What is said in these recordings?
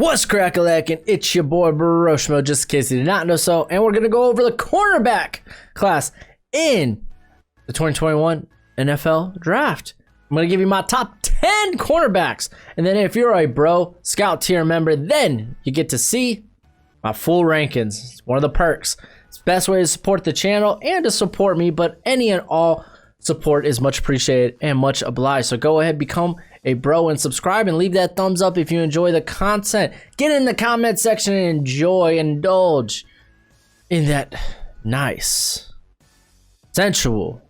What's crack-a-lackin'? It's your boy Baroshmo, just in case you did not know so, and we're going to go over the cornerback class in the 2021 NFL Draft. I'm going to give you my top 10 cornerbacks, and then if you're a bro scout tier member, then you get to see my full rankings. It's one of the perks. It's the best way to support the channel and to support me, but any and all support is much appreciated and much obliged. So go ahead, become a bro and subscribe and leave that thumbs up if you enjoy the content. Get in the comment section and indulge in that nice, sensual,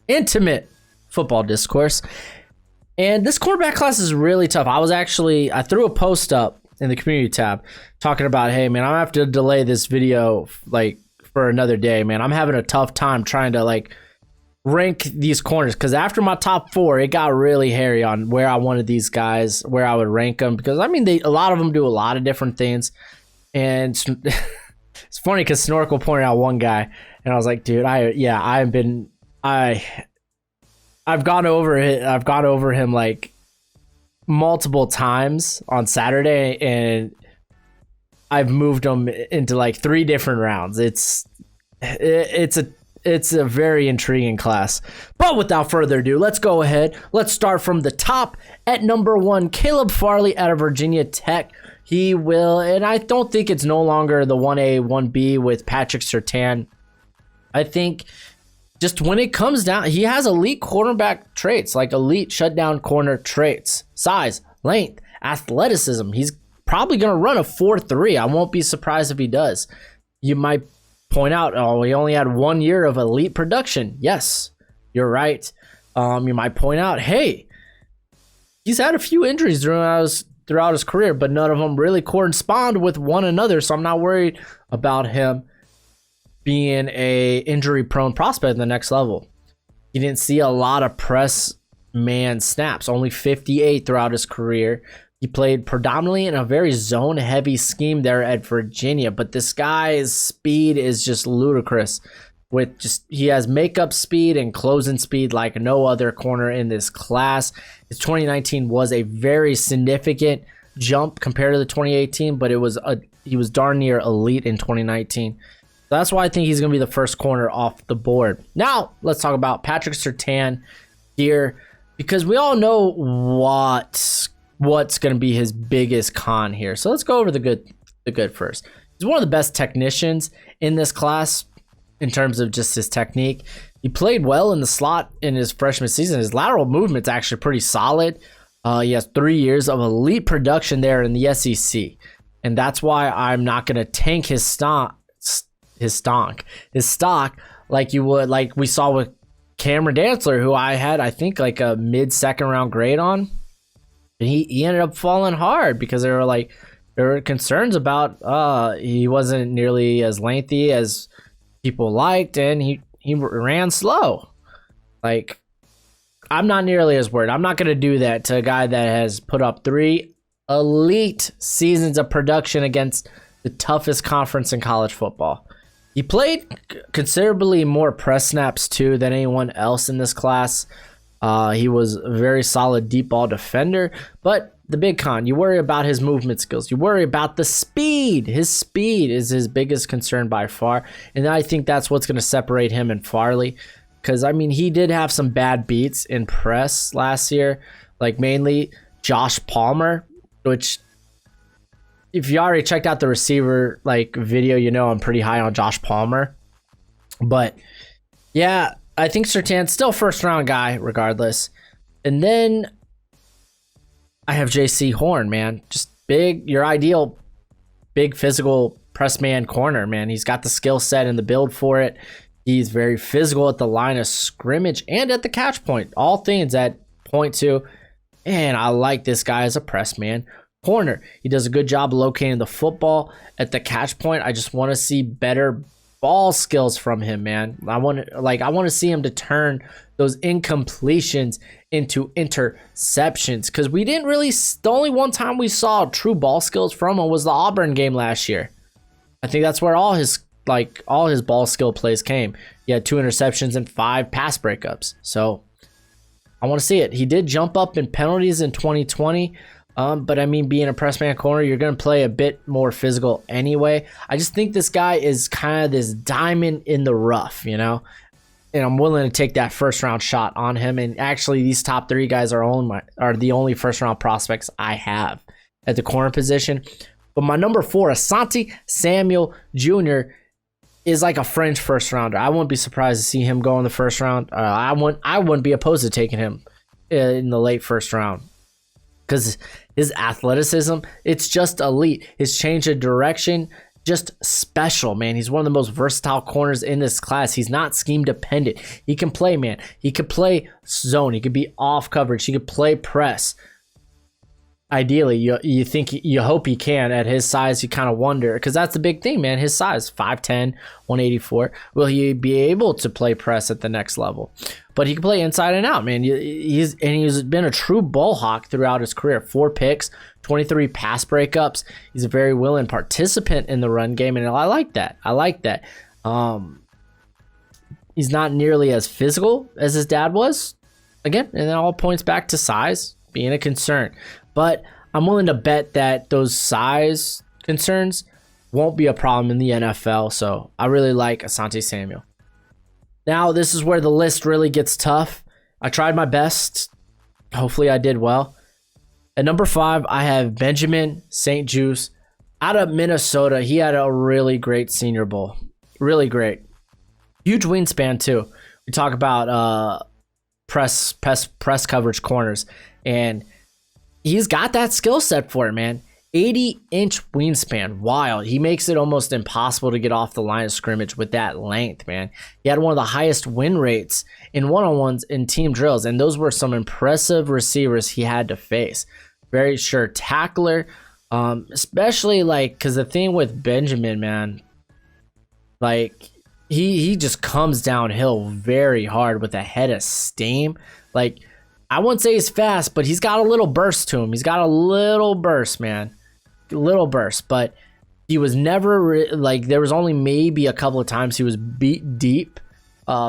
intimate football discourse. And this quarterback class is really tough. I threw a post up in the community tab talking about, hey man, I'm gonna have to delay this video for another day, man. I'm having a tough time trying to rank these corners, because after my top four, it got really hairy on where I wanted these guys, where I would rank them, because I mean, a lot of them do a lot of different things. And it's funny because Snorkel pointed out one guy, and I was like, dude, I've gone over him like multiple times on Saturday, and I've moved him into like 3 different rounds. It's a very intriguing class. But without further ado, let's go ahead. Let's start from the top. At number 1, Caleb Farley out of Virginia Tech. He will, and I don't think it's no longer the 1A, 1B with Patrick Surtain. I think just when it comes down, he has elite cornerback traits, like elite shutdown corner traits. Size, length, athleticism. He's probably going to run a 4.3. I won't be surprised if he does. You might point out, oh, he only had 1 year of elite production. Yes, you're right. You might point out, hey, he's had a few injuries throughout his career, but none of them really correspond with one another, so I'm not worried about him being a injury-prone prospect in the next level. He didn't see a lot of press man snaps, only 58 throughout his career. He played predominantly in a very zone-heavy scheme there at Virginia, but this guy's speed is just ludicrous. He has makeup speed and closing speed like no other corner in this class. His 2019 was a very significant jump compared to the 2018, but he was darn near elite in 2019. So that's why I think he's going to be the first corner off the board. Now, let's talk about Patrick Surtain here, because we all know what's going to be his biggest con here. So let's go over the good first. He's one of the best technicians in this class in terms of just his technique. He played well in the slot in his freshman season. His lateral movement's actually pretty solid. He has 3 years of elite production there in the SEC. And that's why I'm not going to tank his stock like we saw with Cameron Dantzler, who I had, I think, like a mid-second round grade on. And he ended up falling hard because there were concerns about he wasn't nearly as lengthy as people liked, and he ran slow. I'm not nearly as worried. I'm not going to do that to a guy that has put up 3 elite seasons of production against the toughest conference in college football. He played considerably more press snaps too than anyone else in this class. He was a very solid deep ball defender, but the big con, you worry about his movement skills. You worry about the speed. His speed is his biggest concern by far, and I think that's what's going to separate him and Farley, because, I mean, he did have some bad beats in press last year, like mainly Josh Palmer, which if you already checked out the receiver video, you know I'm pretty high on Josh Palmer. But yeah, I think Surtain's still first round guy regardless. And then I have JC Horn, man. Just big, your ideal big physical press man corner, man. He's got the skill set and the build for it. He's very physical at the line of scrimmage and at the catch point. All things that point to, and I like this guy as a press man corner. He does a good job locating the football at the catch point. I just want to see better ball skills from him, man. I want to see him to turn those incompletions into interceptions, because we didn't really, the only one time we saw true ball skills from him was the Auburn game last year. I think that's where all his ball skill plays came. He had 2 interceptions and 5 pass breakups. So I want to see it. He did jump up in penalties in 2020. But I mean, being a press man corner, you're going to play a bit more physical anyway. I just think this guy is kind of this diamond in the rough, you know? And I'm willing to take that first round shot on him. And actually, these top three guys are the only first round prospects I have at the corner position. But my number 4, Asante Samuel Jr., is like a fringe first rounder. I wouldn't be surprised to see him go in the first round. I wouldn't be opposed to taking him in the late first round, because his athleticism, it's just elite. His change of direction, just special, man. He's one of the most versatile corners in this class. He's not scheme dependent. He can play, man. He could play zone. He could be off coverage. He could play press. Ideally, you hope he can. At his size, you kind of wonder, because that's the big thing, man. His size, 5'10", 184. Will he be able to play press at the next level? But he can play inside and out, man. He's been a true ball hawk throughout his career. 4 picks, 23 pass breakups. He's a very willing participant in the run game, and I like that. He's not nearly as physical as his dad was. Again, and it all points back to size being a concern. But I'm willing to bet that those size concerns won't be a problem in the NFL. So I really like Asante Samuel. Now, this is where the list really gets tough. I tried my best. Hopefully I did well. At number 5, I have Benjamin St-Juste out of Minnesota. He had a really great Senior Bowl. Really great. Huge wingspan too. We talk about press coverage corners, and he's got that skill set for it, man. 80-inch wingspan. Wild. He makes it almost impossible to get off the line of scrimmage with that length, man. He had one of the highest win rates in one-on-ones in team drills, and those were some impressive receivers he had to face. Very sure tackler, especially because the thing with Benjamin, man, he just comes downhill very hard with a head of steam. I wouldn't say he's fast, but he's got a little burst to him. He's got a little burst, man. A little burst, but he was never there was only maybe a couple of times he was beat deep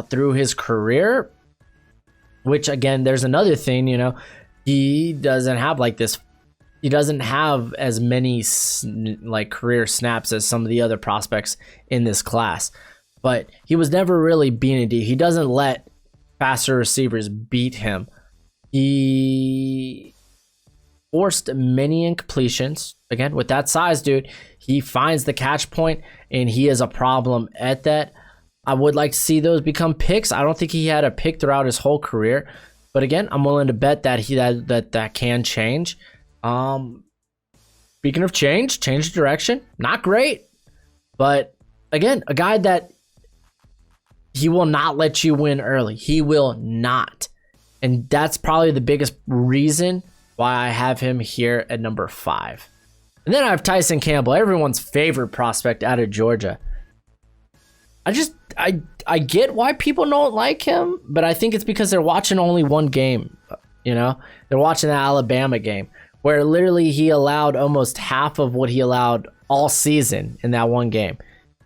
through his career, which again, there's another thing, he doesn't have he doesn't have as many career snaps as some of the other prospects in this class, but he was never really beaten deep. He doesn't let faster receivers beat him. He forced many incompletions. Again, with that size, dude, he finds the catch point, and he is a problem at that. I would like to see those become picks. I don't think he had a pick throughout his whole career, but again, I'm willing to bet that that can change. Speaking of change direction, not great, but again, a guy that he will not let you win early. He will not. And that's probably the biggest reason why I have him here at number 5. And then I have Tyson Campbell, everyone's favorite prospect out of Georgia. I get why people don't like him, but I think it's because they're watching only one game. They're watching the Alabama game, where literally he allowed almost half of what he allowed all season in that one game.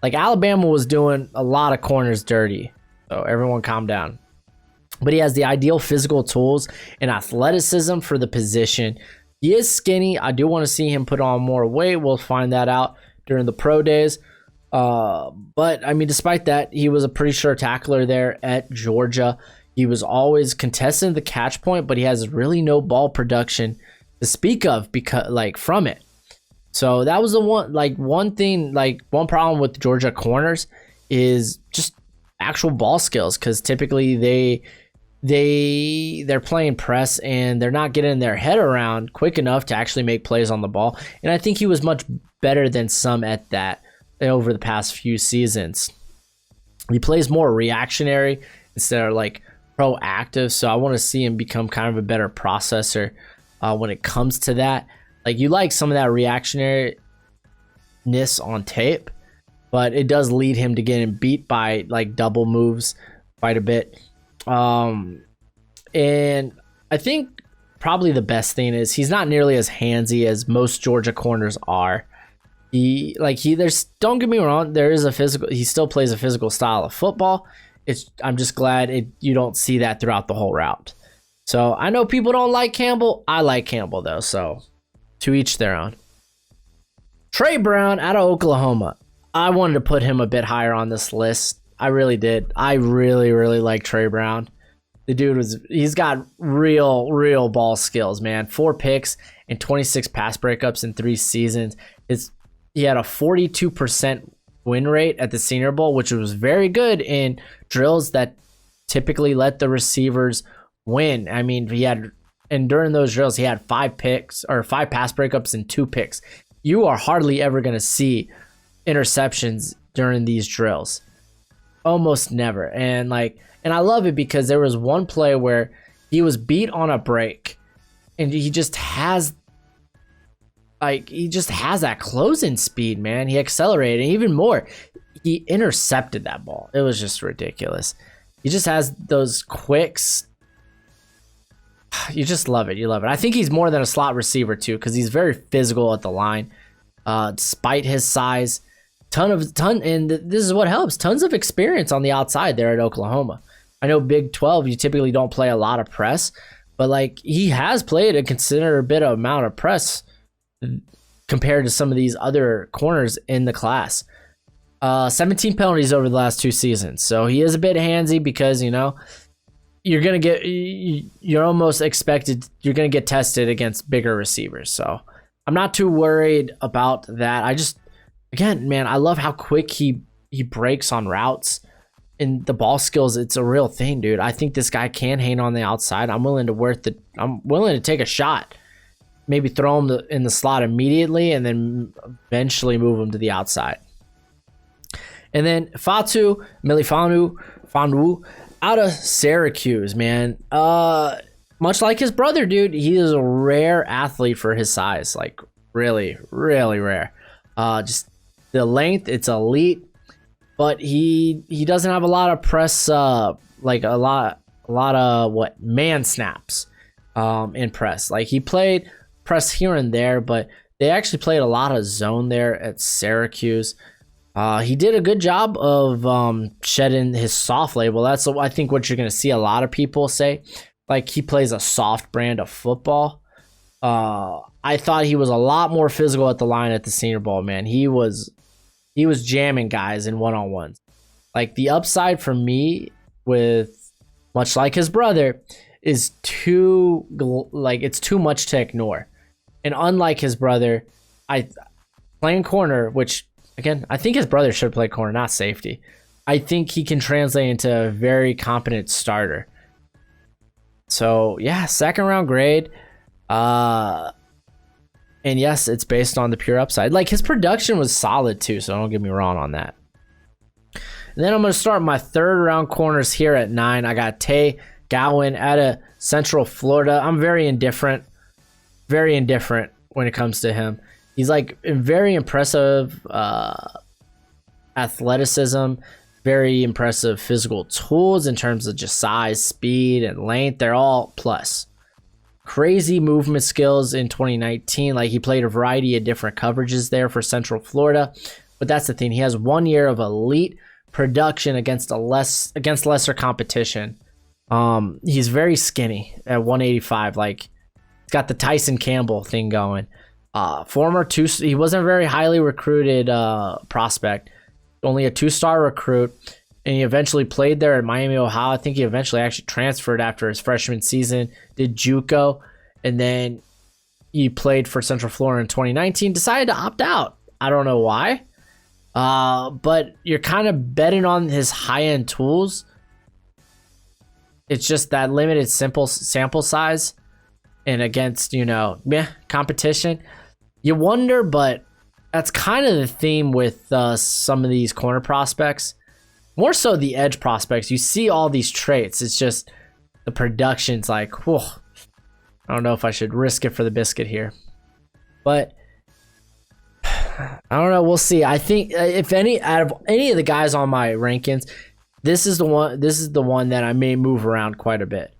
Alabama was doing a lot of corners dirty. So everyone calm down. But he has the ideal physical tools and athleticism for the position. He is skinny. I do want to see him put on more weight. We'll find that out during the pro days. But, I mean, despite that, he was a pretty sure tackler there at Georgia. He was always contesting the catch point, but he has really no ball production to speak of from it. So that was the one problem with Georgia corners is just actual ball skills, because typically they're playing press and they're not getting their head around quick enough to actually make plays on the ball. And I think he was much better than some at that over the past few seasons. He plays more reactionary instead of proactive. So I want to see him become kind of a better processor when it comes to that. You like some of that reactionariness on tape, but it does lead him to getting beat by double moves quite a bit. And I think probably the best thing is he's not nearly as handsy as most Georgia corners are. Don't get me wrong, he still plays a physical style of football. I'm just glad you don't see that throughout the whole route. So I know people don't like Campbell. I like Campbell though. So To each their own. Trey Brown out of Oklahoma. I wanted to put him a bit higher on this list. I really did. I really, really like Trey Brown. The dude he's got real ball skills, man. 4 picks and 26 pass breakups in 3 seasons. He had a 42% win rate at the Senior Bowl, which was very good in drills that typically let the receivers win. I mean, during those drills, he had 5 picks or 5 pass breakups and 2 picks. You are hardly ever going to see interceptions during these drills. Almost never. And I love it because there was one play where he was beat on a break and he just has that closing speed, man. He accelerated, and even more, he intercepted that ball. It was just ridiculous. He just has those quicks. You just love it. You love it. I think he's more than a slot receiver too, because he's very physical at the line, despite his size. And this is what helps. Tons of experience on the outside there at Oklahoma. I know Big 12, you typically don't play a lot of press, but he has played a considerable amount of press compared to some of these other corners in the class. 17 penalties over the last 2 seasons. So he is a bit handsy because, you're going to you're almost expected, you're going to get tested against bigger receivers. So I'm not too worried about that. Again, man, I love how quick he breaks on routes, and the ball skills. It's a real thing, dude. I think this guy can hang on the outside. I'm willing to take a shot, maybe throw him in the slot immediately, and then eventually move him to the outside. And then Fatu Melifonwu out of Syracuse, man. Much like his brother, dude, he is a rare athlete for his size. Really, really rare. Just the length, it's elite, but he doesn't have a lot of press, a lot of man snaps in press. He played press here and there, but they actually played a lot of zone there at Syracuse. He did a good job of shedding his soft label. That's, I think, what you're going to see a lot of people say. He plays a soft brand of football. I thought he was a lot more physical at the line at the Senior Bowl, man. He was jamming guys in one-on-ones. The upside for me, with much like his brother, is it's too much to ignore. And unlike his brother, playing corner, which again, I think his brother should play corner, not safety. I think he can translate into a very competent starter. So yeah, 2nd round grade. And yes, it's based on the pure upside. His production was solid too, so don't get me wrong on that. And then I'm going to start my 3rd round corners here at 9. I got Tay Gowan out of Central Florida. I'm very indifferent when it comes to him. He's very impressive athleticism, very impressive physical tools in terms of just size, speed, and length. They're all plus. Crazy movement skills in 2019. He played a variety of different coverages there for Central Florida. But that's the thing. He has 1 year of elite production against lesser competition. He's very skinny at 185. He's got the Tyson Campbell thing going. He wasn't a very highly recruited prospect. Only a 2-star recruit. And he eventually played there at Miami, Ohio. I think he eventually actually transferred after his freshman season, did JUCO, and then he played for Central Florida in 2019, decided to opt out. I don't know why. But you're kind of betting on his high-end tools. It's just that limited sample size, and against, competition. You wonder, but that's kind of the theme with some of these corner prospects. More so the edge prospects. You see all these traits. It's just the production's whoa. I don't know if I should risk it for the biscuit here. But I don't know. We'll see. I think if out of any of the guys on my rankings, this is the one that I may move around quite a bit.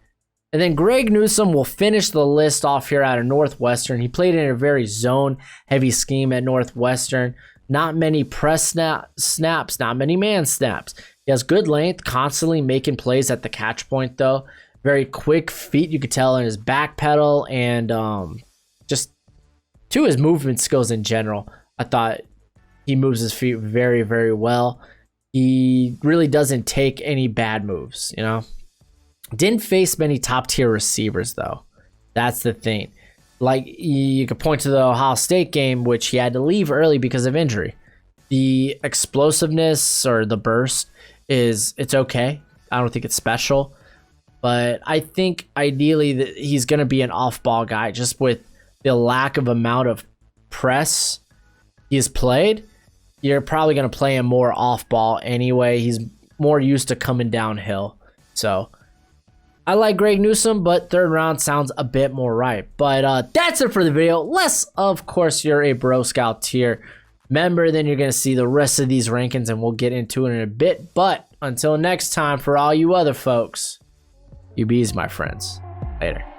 And then Greg Newsome will finish the list off here out of Northwestern. He played in a very zone-heavy scheme at Northwestern. Not many press snaps, not many man snaps. He has good length, constantly making plays at the catch point, though. Very quick feet, you could tell in his back pedal, and just to his movement skills in general. I thought he moves his feet very, very well. He really doesn't take any bad moves, you know? Didn't face many top tier receivers though. That's the thing. Like, you could point to the Ohio State game, which he had to leave early because of injury. The explosiveness or the burst it's okay. I don't think it's special. But I think ideally that he's going to be an off-ball guy just with the lack of amount of press he's played. You're probably going to play him more off-ball anyway. He's more used to coming downhill. So I like Greg Newsome, but third round sounds a bit more right. But that's it for the video. Unless, of course, you're a Bro Scout tier member, then you're going to see the rest of these rankings, and we'll get into it in a bit. But until next time, for all you other folks, you bees, my friends. Later.